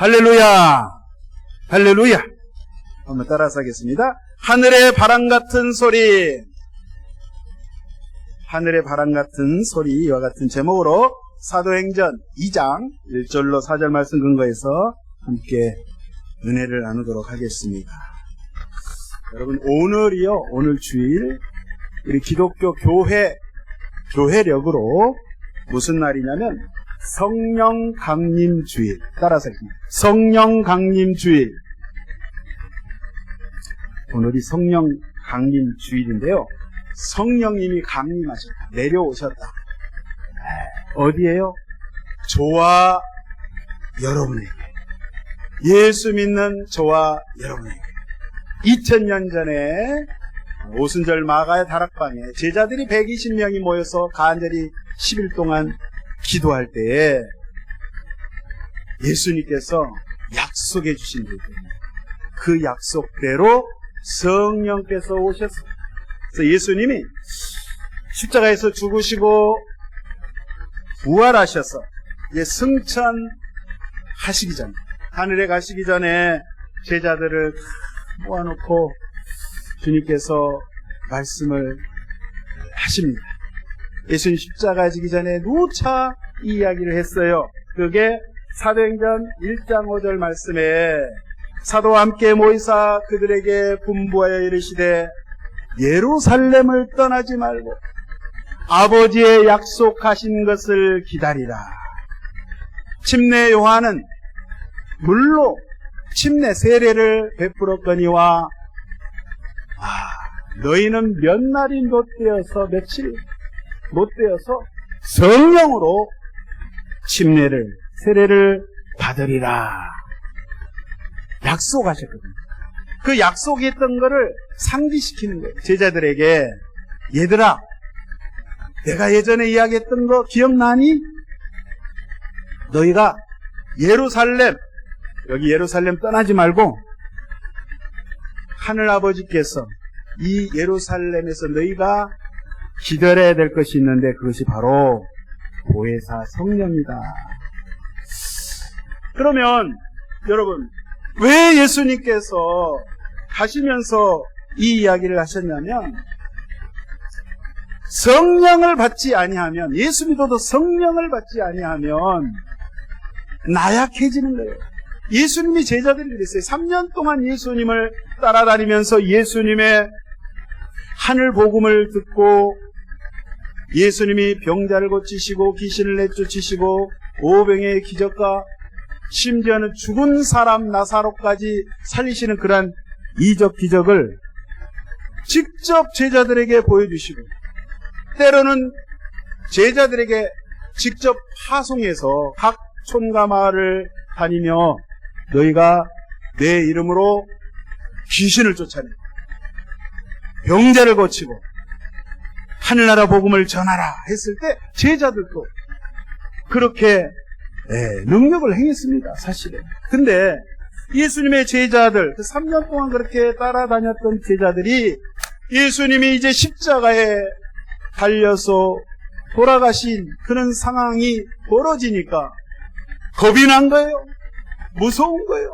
할렐루야! 할렐루야! 한번 따라서 하겠습니다. 하늘의 바람 같은 소리. 하늘의 바람 같은 소리. 이와 같은 제목으로 사도행전 2장 1절로 4절 말씀 근거해서 함께 은혜를 나누도록 하겠습니다. 여러분, 오늘이요, 오늘 주일, 우리 기독교 교회력으로 무슨 날이냐면 성령 강림 주일. 따라서 하겠습니다. 성령 강림 주일. 오늘이 성령 강림 주일인데요. 성령님이 강림하셨다. 내려오셨다. 어디에요? 저와 여러분에게. 예수 믿는 저와 여러분에게. 2000년 전에 오순절 마가의 다락방에 제자들이 120명이 모여서 간절히 10일 동안 기도할 때에 예수님께서 약속해 주신 게 있거든요. 그 약속대로 성령께서 오셨어요. 그래서 예수님이 십자가에서 죽으시고 부활하셔서 이제 승천하시기 전에, 하늘에 가시기 전에 제자들을 모아놓고 주님께서 말씀을 하십니다. 예수님 십자가 지기 전에 누차 이 이야기를 했어요. 그게 사도행전 1장 5절 말씀에 사도와 함께 모이사 그들에게 분부하여 이르시되 예루살렘을 떠나지 말고 아버지의 약속하신 것을 기다리라. 침례 요한은 물로 침례 세례를 베풀었거니와 너희는 몇 날이 못 되어서 며칠 못 되어서 성령으로 침례를 세례를 받으리라. 약속하셨거든요. 그 약속했던 거를 상기시키는 거예요. 제자들에게 얘들아, 내가 예전에 이야기했던 거 기억나니? 너희가 예루살렘, 여기 예루살렘 떠나지 말고 하늘아버지께서 이 예루살렘에서 너희가 기다려야 될 것이 있는데 그것이 바로 보혜사 성령이다. 그러면 여러분, 왜 예수님께서 가시면서 이 이야기를 하셨냐면 성령을 받지 아니하면, 예수 믿어도 성령을 받지 아니하면 나약해지는 거예요. 예수님이 제자들이 그랬어요. 3년 동안 예수님을 따라다니면서 예수님의 하늘 복음을 듣고 예수님이 병자를 고치시고 귀신을 내쫓으시고 오병의 기적과 심지어는 죽은 사람 나사로까지 살리시는 그러한 이적 기적을 직접 제자들에게 보여주시고 때로는 제자들에게 직접 파송해서 각 촌과 마을을 다니며 너희가 내 이름으로 귀신을 쫓아내고 병자를 고치고 하늘나라 복음을 전하라 했을 때 제자들도 그렇게 능력을 행했습니다. 사실은. 근데 예수님의 제자들, 3년 동안 그렇게 따라다녔던 제자들이 예수님이 이제 십자가에 달려서 돌아가신 그런 상황이 벌어지니까 겁이 난 거예요. 무서운 거예요.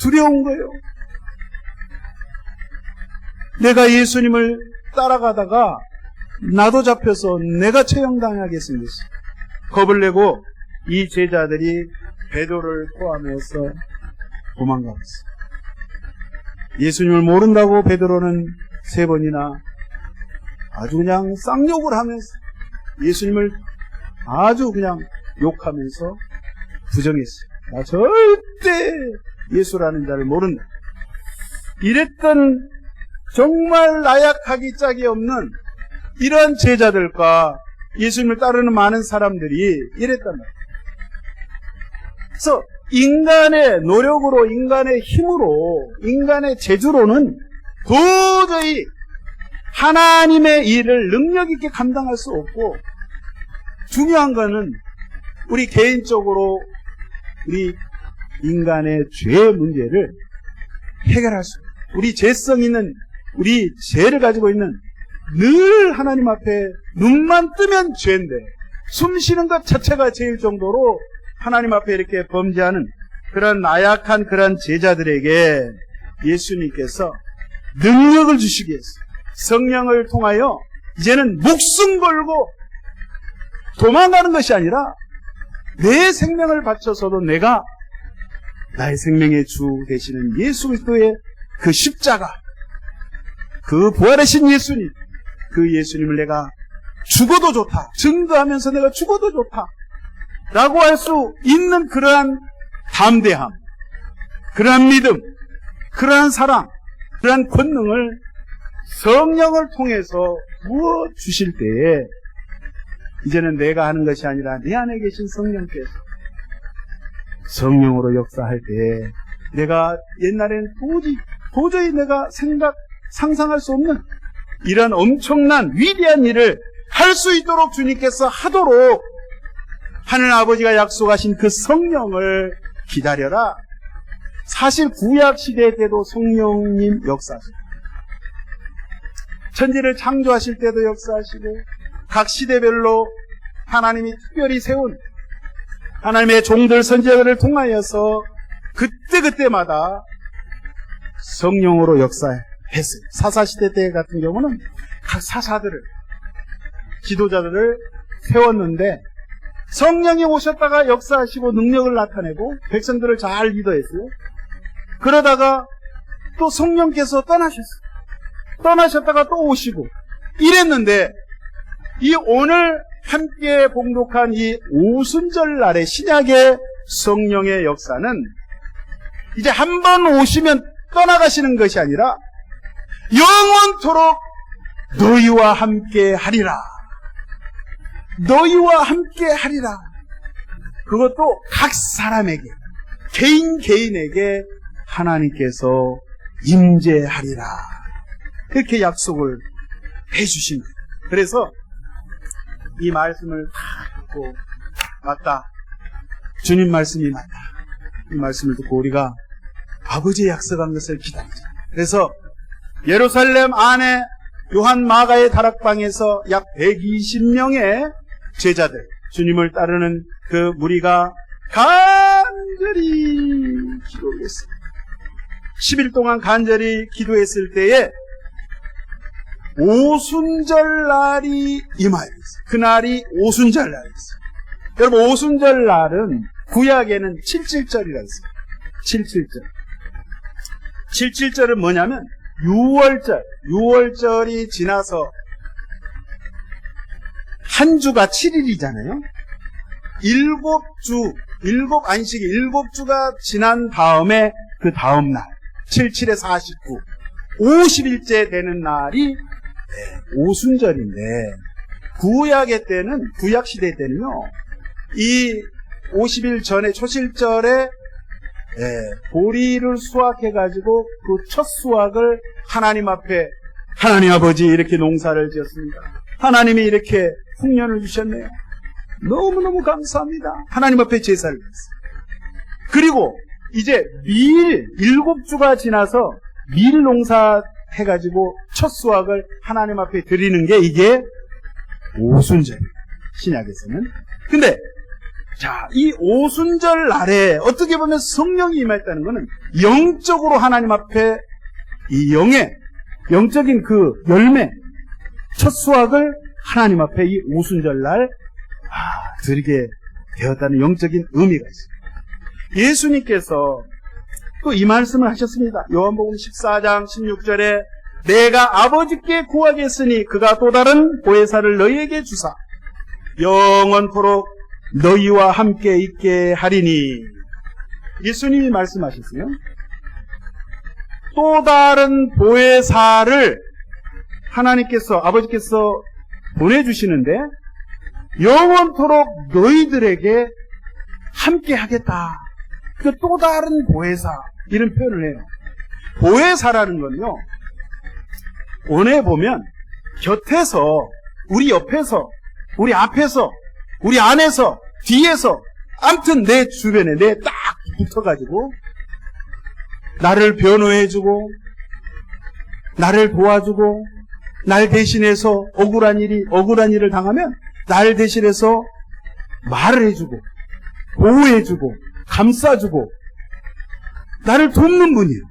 두려운 거예요. 내가 예수님을 따라가다가 나도 잡혀서 내가 처형당하겠습니다. 겁을 내고 이 제자들이 베드로를 포함해서 도망가겠어요. 예수님을 모른다고 베드로는 3번이나 아주 그냥 쌍욕을 하면서 예수님을 아주 그냥 욕하면서 부정했어요. 나 절대 예수라는 자를 모른다. 이랬던 정말 나약하기 짝이 없는 이런 제자들과 예수님을 따르는 많은 사람들이 이랬단 말이에요. 그래서 인간의 노력으로, 인간의 힘으로, 인간의 재주로는 도저히 하나님의 일을 능력 있게 감당할 수 없고, 중요한 거는 우리 개인적으로 우리 인간의 죄 문제를 해결할 수 있어요. 우리 죄성 있는, 우리 죄를 가지고 있는, 늘 하나님 앞에 눈만 뜨면 죄인데 숨 쉬는 것 자체가 죄일 정도로 하나님 앞에 이렇게 범죄하는 그런 나약한 그런 제자들에게 예수님께서 능력을 주시기 위해서 성령을 통하여 이제는 목숨 걸고 도망가는 것이 아니라 내 생명을 바쳐서도 내가 나의 생명의 주 되시는 예수 그리스도의 그 십자가, 그 부활하신 예수님, 그 예수님을 내가 죽어도 좋다, 증거하면서 내가 죽어도 좋다 라고 할 수 있는 그러한 담대함, 그러한 믿음, 그러한 사랑, 그러한 권능을 성령을 통해서 부어 주실 때에 이제는 내가 하는 것이 아니라 내 안에 계신 성령께서 성령으로 역사할 때 내가 옛날에는 도저히 내가 상상할 수 없는 이런 엄청난 위대한 일을 할 수 있도록 주님께서 하도록 하늘 아버지가 약속하신 그 성령을 기다려라. 사실 구약 시대 때도 성령님 역사하시고 천지를 창조하실 때도 역사하시고 각 시대별로 하나님이 특별히 세운 하나님의 종들 선지자들을 통하여서 그때그때마다 성령으로 역사했어요. 사사시대 때 같은 경우는 각 사사들을, 지도자들을 세웠는데 성령이 오셨다가 역사하시고 능력을 나타내고 백성들을 잘 리더했어요. 그러다가 또 성령께서 떠나셨어요. 떠나셨다가 또 오시고 이랬는데 이 오늘 함께 봉독한 이 오순절 날의 신약의 성령의 역사는 이제 한 번 오시면 떠나가시는 것이 아니라 영원토록 너희와 함께 하리라. 너희와 함께 하리라. 그것도 각 사람에게, 개인에게 하나님께서 임재하리라. 그렇게 약속을 해주신 거예요. 그래서 이 말씀을 다 듣고 맞다. 주님 말씀이 맞다. 이 말씀을 듣고 우리가 아버지의 약속한 것을 기다리자. 그래서 예루살렘 안에 요한 마가의 다락방에서 약 120명의 제자들, 주님을 따르는 그 무리가 간절히 기도했습니다. 10일 동안 간절히 기도했을 때에 오순절 날이 임하였어요. 그날이 오순절 날이었어요. 여러분, 오순절 날은 구약에는 77절이라고 했어요. 77절. 77절은 뭐냐면 6월절이 지나서 한 주가 7일이잖아요. 7주가 지난 다음에 그 다음 날 77에 49 50일째 되는 날이 오순절인데 구약의 때는, 구약 시대 때는요, 이 50일 전에 초실절에 보리를 수확해가지고 그 첫 수확을 하나님 앞에, 하나님 아버지 이렇게 농사를 지었습니다. 하나님이 이렇게 풍년을 주셨네요. 너무너무 감사합니다. 하나님 앞에 제사를 드렸어요. 그리고 이제 밀 7주가 지나서 밀 농사 해가지고 첫 수확을 하나님 앞에 드리는 게 이게 오순절이에요. 신약에서는. 근데 자, 이 오순절 날에 어떻게 보면 성령이 임했다는 것은 영적으로 하나님 앞에 이 영적인 그 열매, 첫 수확을 하나님 앞에 이 오순절 날 드리게 되었다는 영적인 의미가 있습니다. 예수님께서 또 이 말씀을 하셨습니다. 요한복음 14장 16절에 내가 아버지께 구하겠으니 그가 또 다른 보혜사를 너희에게 주사 영원토록 너희와 함께 있게 하리니. 예수님이 말씀하셨어요. 또 다른 보혜사를 하나님께서, 아버지께서 보내주시는데 영원토록 너희들에게 함께 하겠다. 그 또 다른 보혜사, 이런 표현을 해요. 보혜사라는 건요, 원에 보면 곁에서, 우리 옆에서, 우리 앞에서, 우리 안에서, 뒤에서, 아무튼 내 주변에 내 딱 붙어가지고 나를 변호해주고 나를 도와주고 날 대신해서 억울한 일을 당하면 날 대신해서 말을 해주고 보호해주고 감싸주고 나를 돕는 분이에요.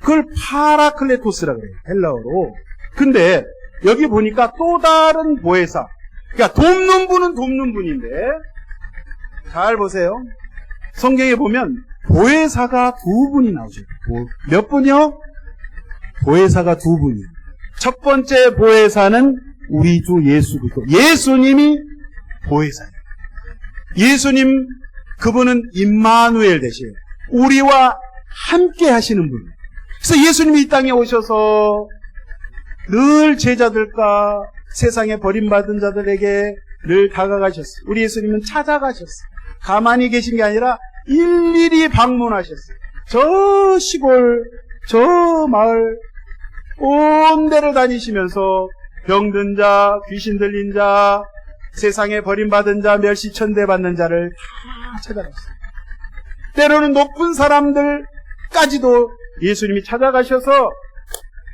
그걸 파라클레토스라고 그래요. 헬라어로. 근데 여기 보니까 또 다른 보혜사. 그러니까 돕는 분은 돕는 분인데 잘 보세요. 성경에 보면 보혜사가 두 분이 나오죠. 몇 분이요? 보혜사가 두 분이요. 첫 번째 보혜사는 우리 주 예수 그리스도. 예수님이 보혜사예요. 예수님 그분은 임마누엘 되시요. 우리와 함께 하시는 분. 그래서 예수님이 이 땅에 오셔서 늘 제자들과 세상에 버림받은 자들에게 늘 다가가셨어요. 우리 예수님은 찾아가셨어요. 가만히 계신 게 아니라 일일이 방문하셨어요. 저 시골, 저 마을, 온 데를 다니시면서 병든 자, 귀신 들린 자, 세상에 버림받은 자, 멸시천대 받는 자를 다 찾아갔어요. 때로는 높은 사람들까지도 예수님이 찾아가셔서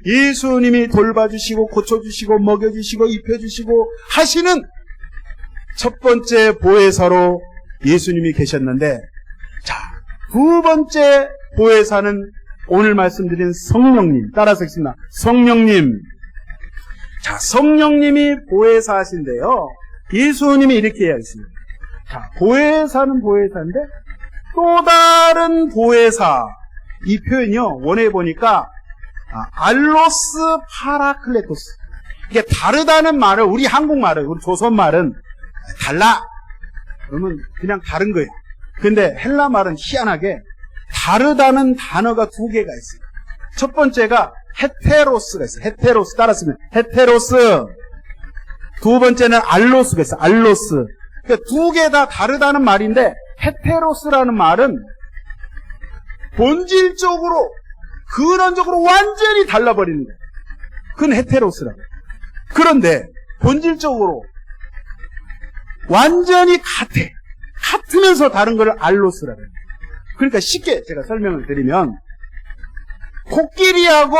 예수님이 돌봐주시고 고쳐주시고 먹여주시고 입혀주시고 하시는 첫 번째 보혜사로 예수님이 계셨는데, 자, 두 번째 보혜사는 오늘 말씀드린 성령님. 따라서 읽습니다. 성령님. 자, 성령님이 보혜사 하신데요. 예수님이 이렇게 이야기했습니다. 자, 보혜사는 보혜사인데 또 다른 보혜사. 이 표현이요. 원어에 보니까 알로스 파라클레토스. 이게 다르다는 말을 우리 한국말은, 우리 조선말은 달라. 그러면 그냥 다른 거예요. 근데 헬라 말은 희한하게 다르다는 단어가 두 개가 있어요. 첫 번째가 헤테로스가 있어요. 헤테로스. 따라쓰면 헤테로스. 두 번째는 알로스가 있어요. 알로스. 그러니까 두 개 다 다르다는 말인데 헤테로스라는 말은 본질적으로 근원적으로 완전히 달라버리는 거예요. 그건 헤테로스라고. 그런데 본질적으로 완전히 같으면서 다른 걸 알로스라고 해요. 그러니까 쉽게 제가 설명을 드리면 코끼리하고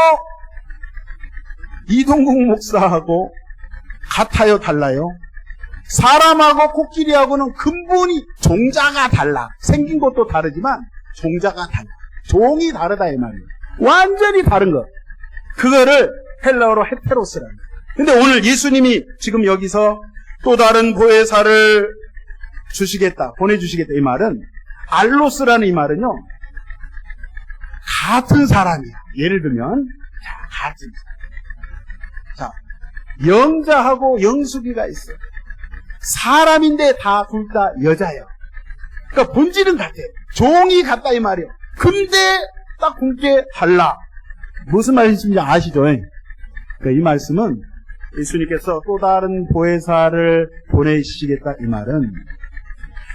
이동국 목사하고 같아요, 달라요? 사람하고 코끼리하고는 근본이 종자가 달라. 생긴 것도 다르지만 종자가 달라. 종이 다르다 이 말이에요. 완전히 다른 것. 그거를 헬라어로 헤테로스라는 거예요. 근데 오늘 예수님이 지금 여기서 또 다른 보혜사를 주시겠다, 보내주시겠다 이 말은, 알로스라는 이 말은요, 같은 사람이야. 예를 들면, 같은 사람. 자, 영자하고 영숙이가 있어요. 사람인데 다 둘 다 여자예요. 그러니까 본질은 같아요. 종이 같다 이 말이에요. 근데 딱 굵게 달라. 무슨 말인지 아시죠? 그러니까 이 말씀은 예수님께서 또 다른 보혜사를 보내시겠다 이 말은,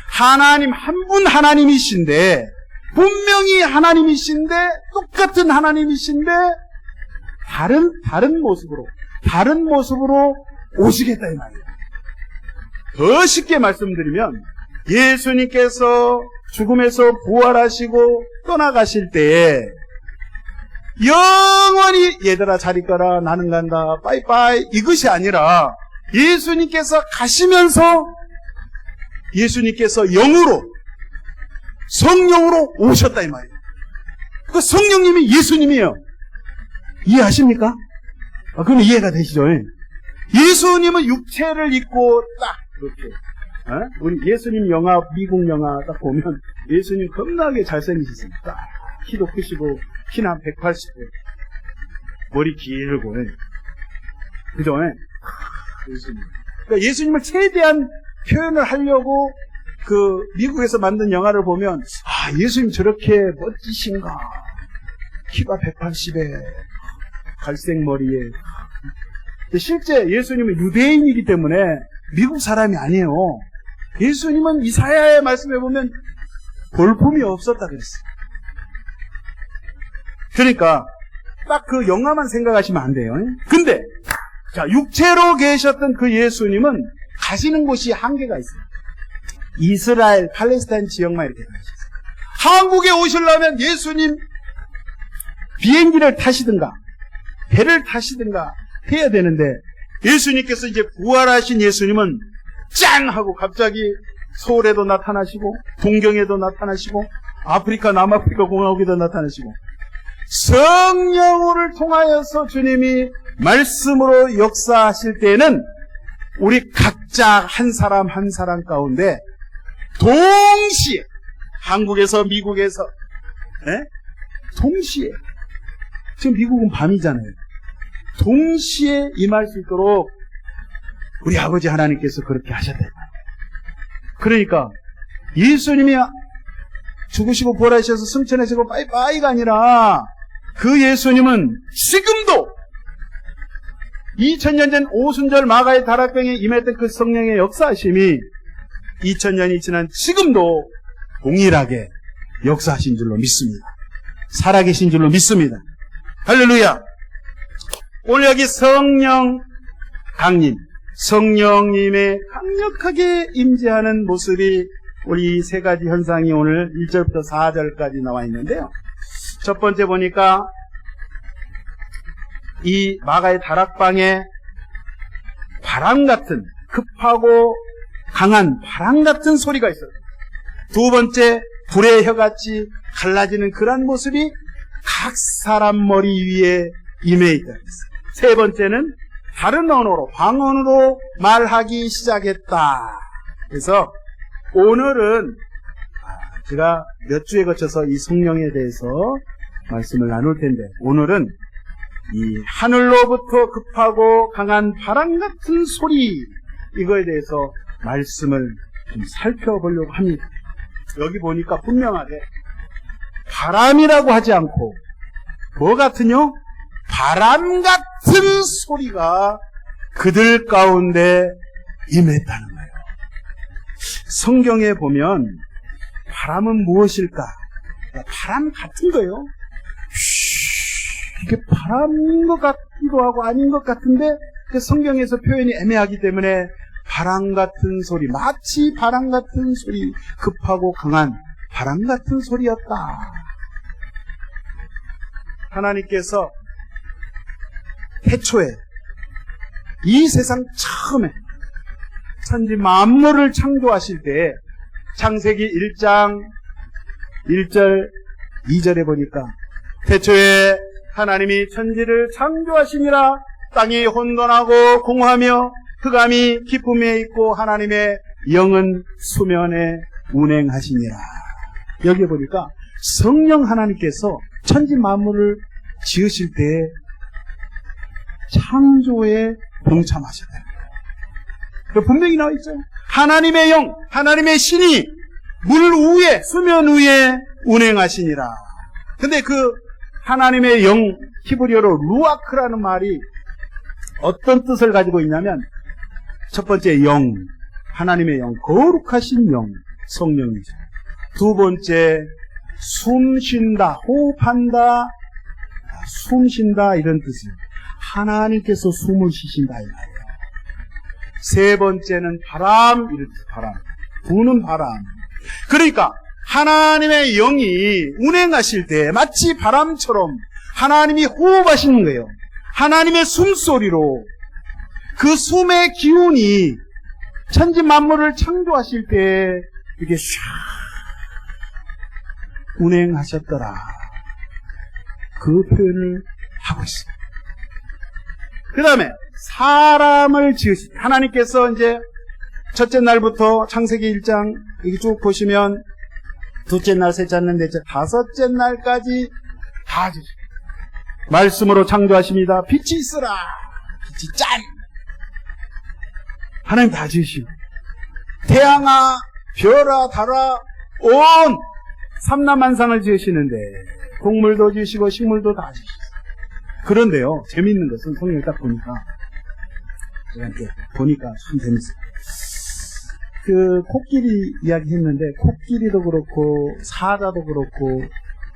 하나님 한 분 하나님이신데, 분명히 하나님이신데 똑같은 하나님이신데 다른 모습으로 오시겠다 이 말이에요. 더 쉽게 말씀드리면 예수님께서 죽음에서 부활하시고 떠나가실 때에 영원히 얘들아 잘 있거라 나는 간다 빠이빠이 이것이 아니라, 예수님께서 가시면서 예수님께서 영으로 성령으로 오셨다 이 말이에요. 그 성령님이 예수님이에요. 이해하십니까? 그럼 이해가 되시죠? 예수님은 육체를 입고 딱 이렇게, 우리 예수님 영화, 미국 영화 딱 보면 예수님 겁나게 잘생기셨습니다. 키도 크시고 키는 한 180대, 머리 길고, 그죠? 예수님. 그러니까 예수님을 최대한 표현을 하려고 그 미국에서 만든 영화를 보면, 예수님 저렇게 멋지신가, 키가 180에 갈색 머리에. 실제 예수님은 유대인이기 때문에 미국 사람이 아니에요. 예수님은 이사야의 말씀에 보면 볼품이 없었다 그랬어요. 그러니까 딱 그 영화만 생각하시면 안 돼요. 근데 자, 육체로 계셨던 그 예수님은 가시는 곳이 한계가 있어요. 이스라엘, 팔레스타인 지역만 이렇게 가셨어요. 한국에 오시려면 예수님 비행기를 타시든가 배를 타시든가 해야 되는데, 예수님께서 이제 부활하신 예수님은 짠! 하고 갑자기 서울에도 나타나시고 동경에도 나타나시고 아프리카, 남아프리카 공화국에도 나타나시고, 성령을 통하여서 주님이 말씀으로 역사하실 때에는 우리 각자 한 사람 한 사람 가운데 동시에, 한국에서 미국에서 동시에, 지금 미국은 밤이잖아요. 동시에 임할 수 있도록 우리 아버지 하나님께서 그렇게 하셨다. 그러니까 예수님이 죽으시고 부활하셔서 승천하시고 빠이빠이가 아니라 그 예수님은 지금도 2000년 전 오순절 마가의 다락방에 임했던 그 성령의 역사하심이 2000년이 지난 지금도 동일하게 역사하신 줄로 믿습니다. 살아계신 줄로 믿습니다. 할렐루야. 오늘 여기 성령 강림, 성령님의 강력하게 임재하는 모습이 우리 세 가지 현상이 오늘 1절부터 4절까지 나와 있는데요. 첫 번째 보니까 이 마가의 다락방에 바람 같은, 급하고 강한 바람 같은 소리가 있어요. 두 번째, 불의 혀같이 갈라지는 그런 모습이 각 사람 머리 위에 임해 있다. 세 번째는 다른 언어로, 방언으로 말하기 시작했다. 그래서 오늘은 제가 몇 주에 거쳐서 이 성령에 대해서 말씀을 나눌 텐데, 오늘은 이 하늘로부터 급하고 강한 바람 같은 소리, 이거에 대해서 말씀을 좀 살펴보려고 합니다. 여기 보니까 분명하게 바람이라고 하지 않고 뭐 같은요? 바람 같은 소리가 그들 가운데 임했다는 거예요. 성경에 보면 바람은 무엇일까? 바람 같은 거예요. 이게 바람인 것 같기도 하고 아닌 것 같은데 성경에서 표현이 애매하기 때문에 바람 같은 소리, 마치 바람 같은 소리, 급하고 강한 바람 같은 소리였다. 하나님께서 태초에 이 세상 처음에 천지 만물을 창조하실 때 창세기 1장 1절 2절에 보니까 태초에 하나님이 천지를 창조하시니라. 땅이 혼돈하고 공허하며 흑암이 깊음에 있고 하나님의 영은 수면에 운행하시니라. 여기 보니까 성령 하나님께서 천지 만물을 지으실 때 창조에 동참하셨다. 분명히 나와 있어요. 하나님의 영, 하나님의 신이 물 위에, 수면 위에 운행하시니라. 근데 그 하나님의 영, 히브리어로 루아크라는 말이 어떤 뜻을 가지고 있냐면, 첫 번째 영, 하나님의 영, 거룩하신 영, 성령이죠. 두 번째, 숨쉰다, 호흡한다, 숨쉰다, 이런 뜻이에요. 하나님께서 숨을 쉬신다, 이 말이에요. 세 번째는 바람, 이런 뜻, 바람. 부는 바람. 그러니까 하나님의 영이 운행하실 때 마치 바람처럼 하나님이 호흡하시는 거예요. 하나님의 숨소리로 그 숨의 기운이 천지 만물을 창조하실 때 이렇게 샥 운행하셨더라. 그 표현을 하고 있어요. 그 다음에 사람을 지으신 하나님께서 이제 첫째 날부터 창세기 1장 여기 쭉 보시면 둘째 날, 셋째 날, 넷째, 다섯째 날까지 다 지으십니다. 말씀으로 창조하십니다. 빛이 있으라. 빛이 짠. 하나님 다 지으시고 태양아, 별아, 달아, 온 삼라만상을 지으시는데 동물도 지으시고 식물도 다 지으시고. 그런데요, 재밌는 것은 성경을 딱 보니까 제가 이렇게 보니까 참 재밌어요. 그 코끼리 이야기 했는데 코끼리도 그렇고 사자도 그렇고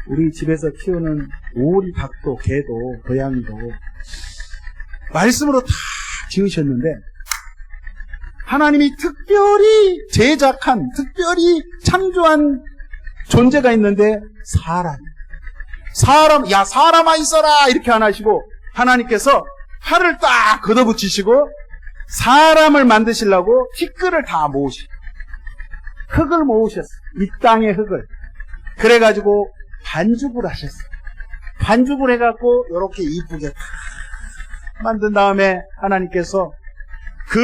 우리 집에서 키우는 오리, 닭도, 개도, 고양이도 말씀으로 다 지으셨는데 하나님이 특별히 제작한, 특별히 창조한 존재가 있는데 사람, 야 사람아 있어라 이렇게 안 하시고 하나님께서 팔을 딱 걷어붙이시고 사람을 만드시려고 티끌을 다 모으시고 흙을 모으셨어요. 이 땅의 흙을. 그래가지고 반죽을 하셨어요. 반죽을 해갖고 이렇게 이쁘게 탁 만든 다음에 하나님께서 그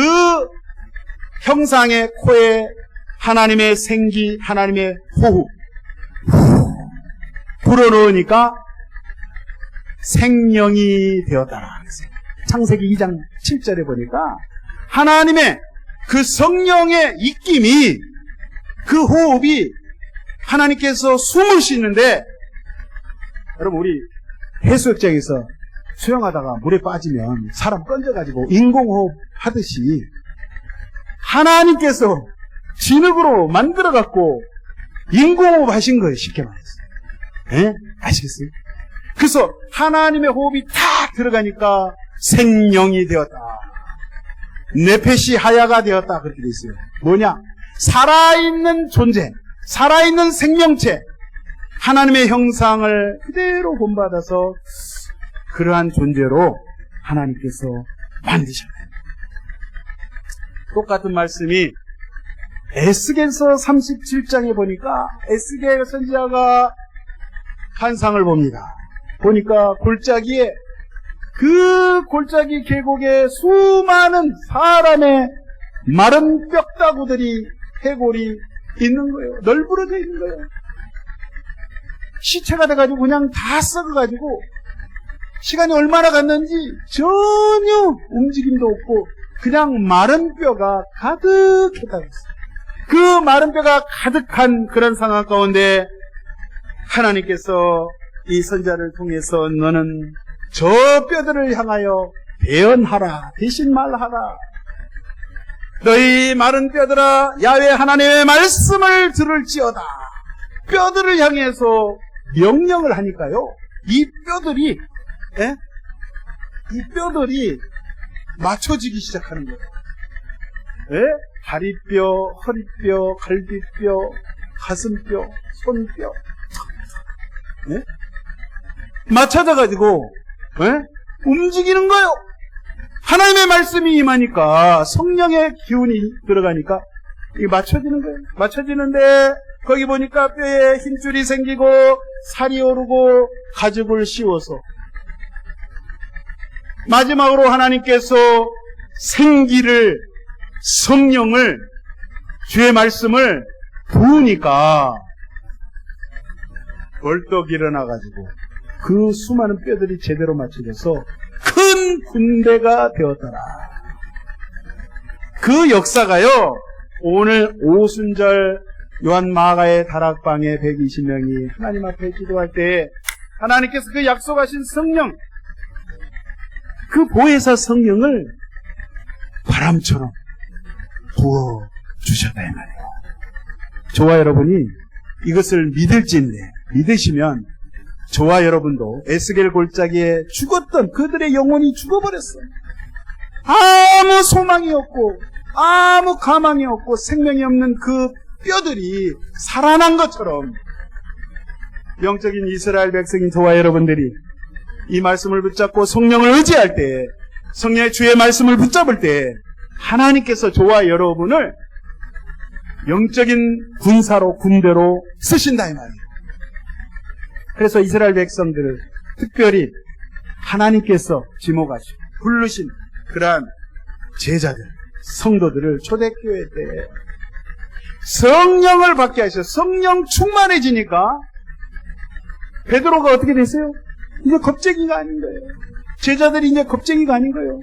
형상의 코에 하나님의 생기, 하나님의 호흡 불어넣으니까 생명이 되었다라. 창세기 2장 7절에 보니까 하나님의 그 성령의 입김이, 그 호흡이 하나님께서 숨을 쉬는데, 여러분 우리 해수욕장에서 수영하다가 물에 빠지면 사람 건져가지고 인공호흡 하듯이 하나님께서 진흙으로 만들어갖고 인공호흡 하신 거예요. 쉽게 말해서. 예? 아시겠어요? 그래서 하나님의 호흡이 탁 들어가니까 생명이 되었다. 네페시 하야가 되었다. 그렇게 돼 있어요. 뭐냐? 살아있는 존재, 살아있는 생명체, 하나님의 형상을 그대로 본받아서 그러한 존재로 하나님께서 만드셨어요. 똑같은 말씀이 에스겔서 37장에 보니까 에스겔 선지자가 환상을 봅니다. 보니까 골짜기에, 그 골짜기 계곡에 수많은 사람의 마른 뼈다구들이, 해골이 있는 거예요. 널브러져 있는 거예요. 시체가 돼가지고 그냥 다 썩어가지고 시간이 얼마나 갔는지 전혀 움직임도 없고 그냥 마른 뼈가 가득했다고 했어요. 그 마른 뼈가 가득한 그런 상황 가운데 하나님께서 이 선자를 통해서 너는 저 뼈들을 향하여 대언하라, 대신 말하라. 너희 마른 뼈들아, 야훼 하나님의 말씀을 들을지어다. 뼈들을 향해서 명령을 하니까요, 이 뼈들이 맞춰지기 시작하는 거예요. 예? 다리뼈, 허리뼈, 갈비뼈, 가슴뼈, 손뼈, 예? 맞춰져가지고 움직이는 거예요. 하나님의 말씀이 임하니까, 성령의 기운이 들어가니까 이게 맞춰지는 거예요. 맞춰지는데 거기 보니까 뼈에 힘줄이 생기고 살이 오르고 가죽을 씌워서, 마지막으로 하나님께서 생기를, 성령을, 주의 말씀을 부으니까 벌떡 일어나가지고 그 수많은 뼈들이 제대로 맞춰져서 큰 군대가 되었더라. 그 역사가요, 오늘 오순절 요한 마가의 다락방에 120명이 하나님 앞에 기도할 때 하나님께서 그 약속하신 성령, 그 보혜사 성령을 바람처럼 부어주셨다 이 말이에요. 저와 여러분이 이것을 믿을지인데, 믿으시면 저와 여러분도 에스겔 골짜기에 죽었던 그들의 영혼이 죽어버렸어요. 아무 소망이 없고 아무 가망이 없고 생명이 없는 그 뼈들이 살아난 것처럼 영적인 이스라엘 백성인 저와 여러분들이 이 말씀을 붙잡고 성령을 의지할 때, 성령의 주의 말씀을 붙잡을 때 하나님께서 저와 여러분을 영적인 군사로, 군대로 쓰신다 이 말이에요. 그래서 이스라엘 백성들을 특별히 하나님께서 지목하시고 부르신 그러한 제자들, 성도들을 초대교회 때 성령을 받게 하셔서 성령 충만해지니까 베드로가 어떻게 됐어요? 이제 겁쟁이가 아닌 거예요. 제자들이 이제 겁쟁이가 아닌 거예요.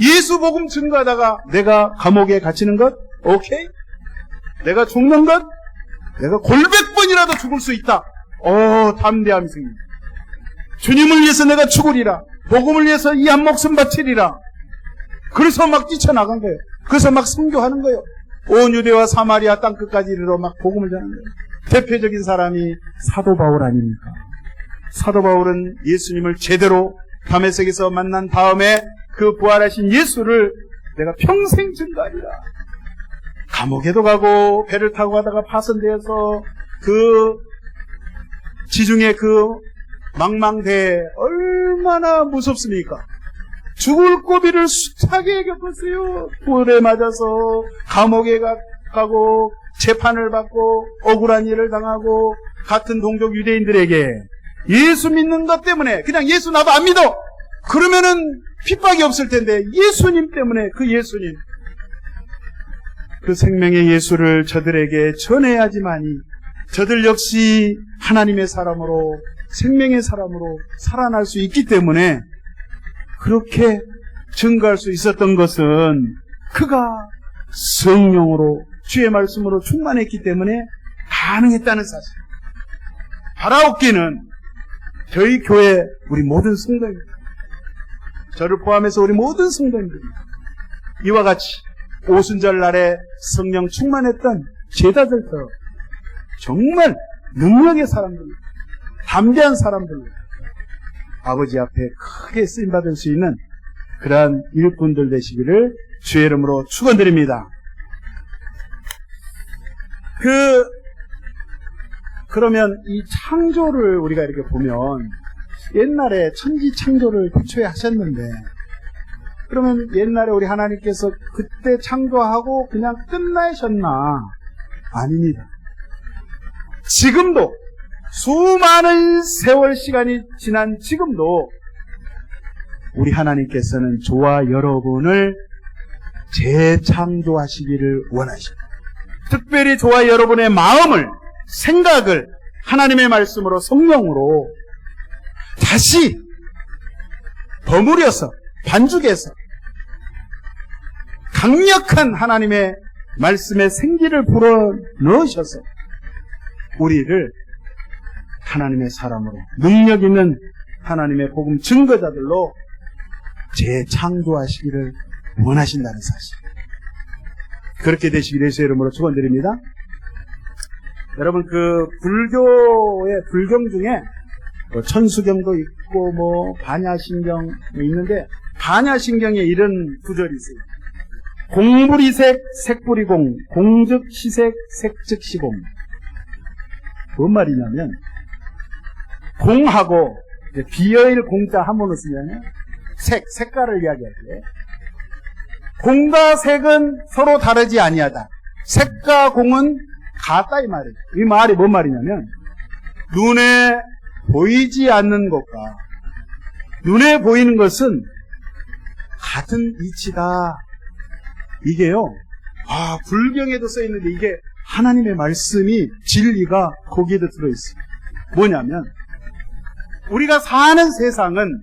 예수 복음 증거하다가 내가 감옥에 갇히는 것? 오케이. 내가 죽는 것? 내가 골백 번이라도 죽을 수 있다. 담대함 생깁니다. 주님을 위해서 내가 죽으리라. 복음을 위해서 이 한 목숨 바치리라. 그래서 막 뛰쳐나간 거예요. 그래서 막 선교하는 거예요. 온 유대와 사마리아 땅끝까지 이르러 막 복음을 전하는 거예요. 대표적인 사람이 사도 바울 아닙니까? 사도 바울은 예수님을 제대로 다메섹에서 만난 다음에 그 부활하신 예수를 내가 평생 증거하리라. 감옥에도 가고 배를 타고 가다가 파손되어서 그 지중해 그 망망대해 얼마나 무섭습니까? 죽을 고비를 숱하게 겪었어요. 불에 맞아서 감옥에 가고 재판을 받고 억울한 일을 당하고 같은 동족 유대인들에게 예수 믿는 것 때문에 그냥 예수 나도 안 믿어! 그러면은 핍박이 없을 텐데 예수님 때문에 그 예수님, 그 생명의 예수를 저들에게 전해야지만이 저들 역시 하나님의 사람으로, 생명의 사람으로 살아날 수 있기 때문에 그렇게 증거할 수 있었던 것은 그가 성령으로 주의 말씀으로 충만했기 때문에 가능했다는 사실. 바라옵기는 저희 교회 우리 모든 성도입니다. 저를 포함해서 우리 모든 성도입니다. 이와 같이 오순절 날에 성령 충만했던 제자들처럼 정말 능력의 사람들, 담대한 사람들, 아버지 앞에 크게 쓰임받을 수 있는 그러한 일꾼들 되시기를 주의 이름으로 축원드립니다. 그러면 이 창조를 우리가 이렇게 보면 옛날에 천지 창조를 태초에 하셨는데, 그러면 옛날에 우리 하나님께서 그때 창조하고 그냥 끝나셨나? 아닙니다. 지금도 수많은 세월 시간이 지난 지금도 우리 하나님께서는 저와 여러분을 재창조하시기를 원하십니다. 특별히 저와 여러분의 마음을, 생각을 하나님의 말씀으로, 성령으로 다시 버무려서, 반죽해서 강력한 하나님의 말씀의 생기를 불어넣으셔서 우리를 하나님의 사람으로, 능력 있는 하나님의 복음 증거자들로 재창조하시기를 원하신다는 사실. 그렇게 되시기를 예수의 이름으로 축원드립니다. 여러분, 불교의 불경 중에 천수경도 있고 반야신경 있는데, 반야신경에 이런 구절이 있어요. 공불이색, 색불이공, 공즉시색, 색즉시공. 뭔 말이냐면, 공하고 비어일 공자 한문을 쓰면 색깔을 이야기할 때, 공과 색은 서로 다르지 아니하다. 색과 공은 같다 이 말이에요. 이 말이 뭔 말이냐면, 눈에 보이지 않는 것과 눈에 보이는 것은 같은 이치다. 이게요, 불경에도 써있는데 이게 하나님의 말씀이, 진리가 거기에도 들어있어요. 뭐냐면, 우리가 사는 세상은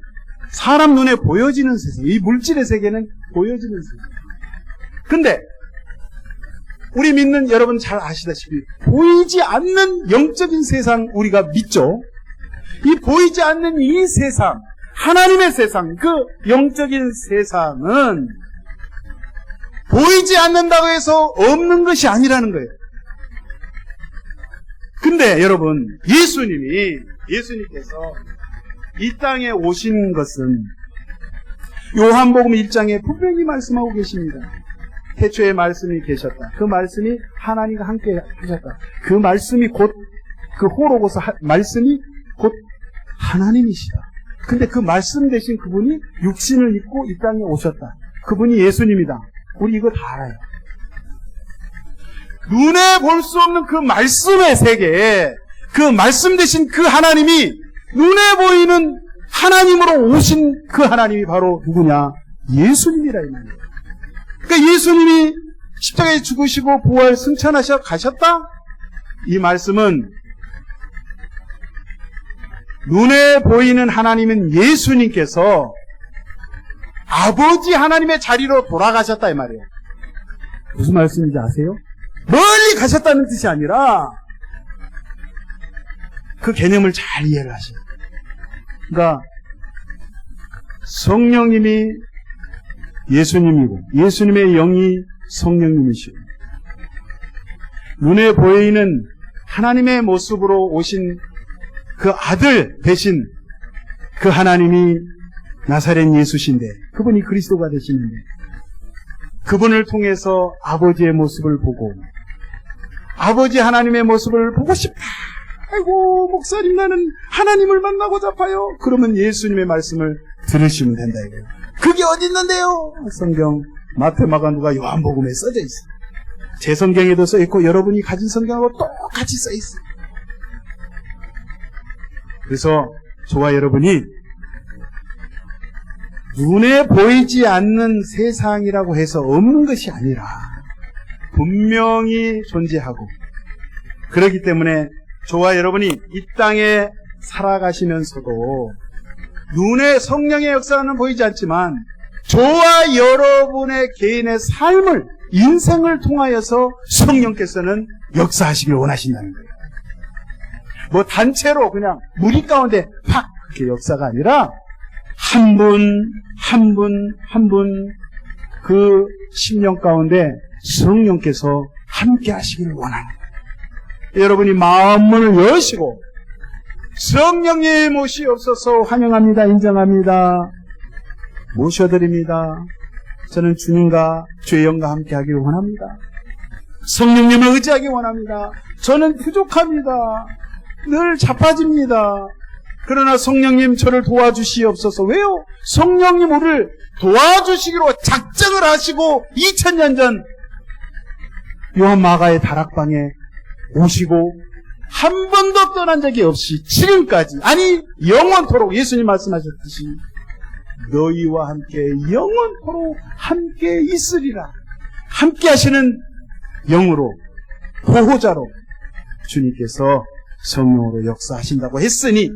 사람 눈에 보여지는 세상, 이 물질의 세계는 보여지는 세상. 근데 우리 믿는 여러분 잘 아시다시피 보이지 않는 영적인 세상 우리가 믿죠. 이 보이지 않는 이 세상, 하나님의 세상, 그 영적인 세상은 보이지 않는다고 해서 없는 것이 아니라는 거예요. 근데 여러분, 예수님께서 이 땅에 오신 것은 요한복음 1장에 분명히 말씀하고 계십니다. 태초에 말씀이 계셨다. 그 말씀이 하나님과 함께 하셨다. 그 말씀이 곧, 그 호로고서 말씀이 곧 하나님이시다. 근데 그 말씀 대신 그분이 육신을 입고 이 땅에 오셨다. 그분이 예수님이다. 우리 이거 다 알아요. 눈에 볼 수 없는 그 말씀의 세계에 그 말씀 대신 그 하나님이 눈에 보이는 하나님으로 오신 그 하나님이 바로 누구냐? 예수님이라 이 말이에요. 그러니까 예수님이 십자가에 죽으시고 부활 승천하셔 가셨다? 이 말씀은 눈에 보이는 하나님은 예수님께서 아버지 하나님의 자리로 돌아가셨다 이 말이에요. 무슨 말씀인지 아세요? 멀리 가셨다는 뜻이 아니라 그 개념을 잘 이해를 하셔요. 그러니까 성령님이 예수님이고 예수님의 영이 성령님이시고 눈에 보이는 하나님의 모습으로 오신 그 아들 대신 그 하나님이 나사렛 예수신데 그분이 그리스도가 되시는데 그분을 통해서 아버지의 모습을 보고 아버지 하나님의 모습을 보고 싶다. 아이고 목사님 나는 하나님을 만나고자 봐요. 그러면 예수님의 말씀을 들으시면 된다 이거예요. 그게 어디 있는데요? 성경 마태, 마가, 누가, 요한복음에 써져 있어요. 제 성경에도 써있고 여러분이 가진 성경하고 똑같이 써있어요. 그래서 저와 여러분이 눈에 보이지 않는 세상이라고 해서 없는 것이 아니라 분명히 존재하고, 그렇기 때문에 저와 여러분이 이 땅에 살아가시면서도 눈에 성령의 역사는 보이지 않지만 저와 여러분의 개인의 삶을, 인생을 통하여서 성령께서는 역사하시길 원하신다는 거예요. 뭐 단체로 그냥 무리 가운데 팍 그렇게 역사가 아니라 한 분 한 분 한 분 그 심령 가운데 성령께서 함께 하시기를 원하는 거예요. 여러분이 마음문을 여시고 성령님 모시옵소서 환영합니다. 인정합니다. 모셔드립니다. 저는 주님과 주의 영과 함께 하기를 원합니다. 성령님을 의지하기 원합니다. 저는 부족합니다. 늘 자빠집니다. 그러나 성령님 저를 도와주시옵소서. 왜요? 성령님 우리를 도와주시기로 작정을 하시고 2000년 전 요한마가의 다락방에 오시고 한 번도 떠난 적이 없이 지금까지, 아니 영원토록 예수님 말씀하셨듯이 너희와 함께 영원토록 함께 있으리라. 함께 하시는 영으로, 보호자로 주님께서 성령으로 역사하신다고 했으니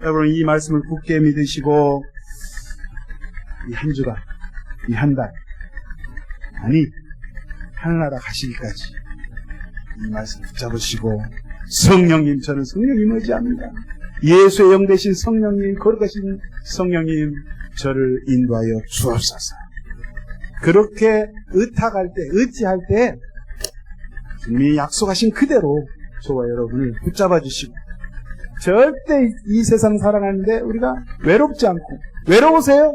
여러분 이 말씀을 굳게 믿으시고 이 한 주간, 이 한 달, 아니 하늘나라 가시기까지 이 말씀 붙잡으시고 성령님, 저는 성령님 의지합니다. 예수의 영 되신 성령님, 거룩하신 성령님 저를 인도하여 주옵소서. 그렇게 의탁할 때, 의지할 때 주님이 약속하신 그대로 저와 여러분을 붙잡아 주시고, 절대 이 세상 살아가는데 우리가 외롭지 않고, 외로우세요?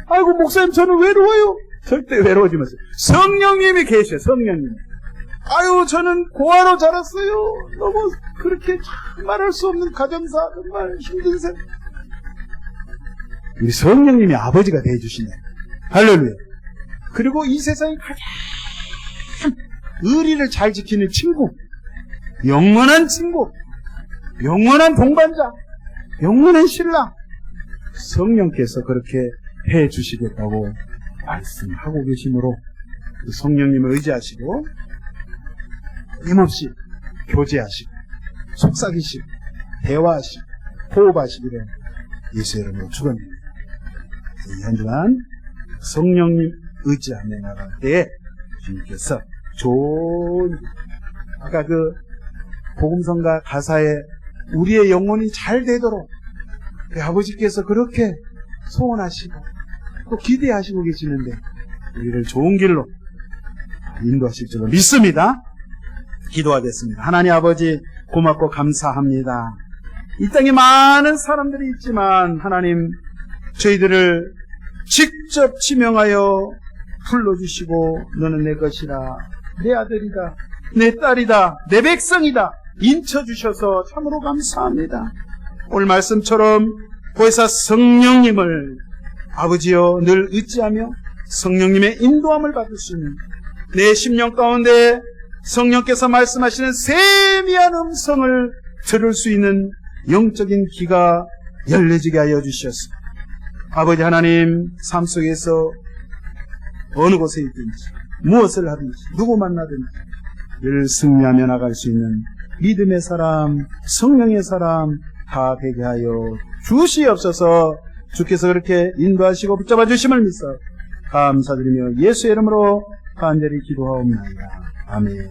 아이고 목사님 저는 외로워요. 절대 외로워지 마세요. 성령님이 계셔요. 성령님. 아유 저는 고아로 자랐어요. 너무 그렇게 말할 수 없는 가정사, 정말 힘든 생. 우리 성령님이 아버지가 되어주시네. 할렐루야. 그리고 이 세상에 가장 의리를 잘 지키는 친구, 영원한 친구, 영원한 동반자, 영원한 신랑, 성령께서 그렇게 해주시겠다고 말씀하고 계시므로 그 성령님을 의지하시고 힘없이 교제하시고 속삭이시고 대화하시고 호흡하시기를 예수의 이름으로 축원합니다. 이 한 주간 성령님 의지하며 나갈 때에 주님께서 좋은, 아까 그 복음성가 가사에 우리의 영혼이 잘 되도록 아버지께서 그렇게 소원하시고 또 기대하시고 계시는데 우리를 좋은 길로 인도하실 줄로 믿습니다. 기도하겠습니다. 하나님 아버지 고맙고 감사합니다. 이 땅에 많은 사람들이 있지만 하나님 저희들을 직접 지명하여 불러주시고 너는 내 것이라, 내 아들이다, 내 딸이다, 내 백성이다 인쳐주셔서 참으로 감사합니다. 오늘 말씀처럼 보혜사 성령님을 아버지여 늘 의지하며 성령님의 인도함을 받을 수 있는 내 심령 가운데 성령께서 말씀하시는 세미한 음성을 들을 수 있는 영적인 귀가 열려지게 하여 주시옵소서. 아버지 하나님, 삶 속에서 어느 곳에 있든지 무엇을 하든지 누구 만나든지 늘 승리하며 나갈 수 있는 믿음의 사람, 성령의 사람 다 되게 하여 주시옵소서. 주께서 그렇게 인도하시고 붙잡아 주심을 믿사 감사드리며 예수의 이름으로 간절히 기도하옵나이다. 아멘.